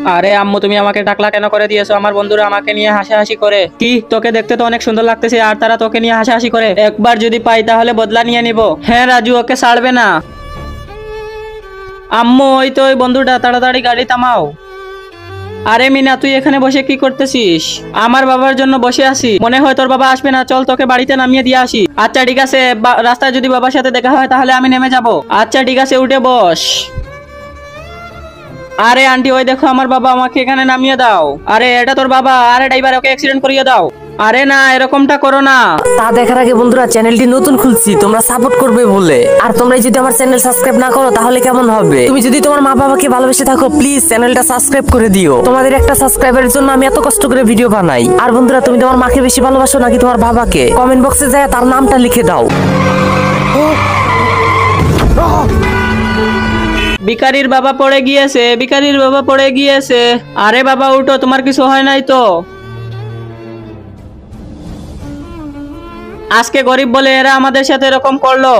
আরে আম্মু, তুমি আমাকে টাকলা কেন করে দিয়েছো? আমার বন্ধুরা আমাকে নিয়ে হাসাহাসি করে। কি, তোকে দেখতে তো অনেক সুন্দর লাগতেছে আর তারা তোকে নিয়ে হাসাহাসি করে। একবার যদি পাই তাহলে বদলা নিয়ে নিব। হ্যাঁ রাজু, ওকে ছাড়বে না। আম্মু, ওই তো ওই বন্ধুটা, তাড়াতাড়ি গাড়ি থামাও। আরে মিনা, তুই এখানে বসে কি করতেছিস? আমার বাবার জন্য বসে আছি। মনে হয় তোর বাবা আসবে না, চল তোকে বাড়িতে নামিয়ে দিয়ে আসি। আচ্ছা ঠিক আছে, রাস্তায় যদি বাবার সাথে দেখা হয় তাহলে আমি নেমে যাব। আচ্ছা ঠিক আছে, উঠে বস। আরে আন্টি, ওই দেখো আমার বাবা, আমাকে এখানে নামিয়ে দাও। আরে এটা তোর বাবা? আরে ড্রাইভার, ওকে অ্যাক্সিডেন্ট করিয়ে দাও। আরে না, এরকমটা করো না। তা দেখার আগে বন্ধুরা, চ্যানেলটি নতুন খুলছি, তোমরা সাপোর্ট করবে বলে। আর তোমরা যদি আমার চ্যানেল সাবস্ক্রাইব না করো তাহলে কেমন হবে? তুমি যদি তোমার মা বাবাকে ভালোবেসে থাকো, প্লিজ চ্যানেলটা সাবস্ক্রাইব করে দিও। তোমাদের একটা সাবস্ক্রাইবারের জন্য আমি এত কষ্ট করে ভিডিও বানাই। আর বন্ধুরা, তুমি তোমার মাকে বেশি ভালোবাসো নাকি তোমার বাবাকে? কমেন্ট বক্সে যায় তার নামটা লিখে দাও। ভিখারির বাবা পড়ে গিয়েছে, ভিখারির বাবা পড়ে গিয়েছে। আরে বাবা উঠো, তোমার কিছু হয় নাই তো? আজকে গরিব বলে এরা আমাদের সাথে এরকম করলো।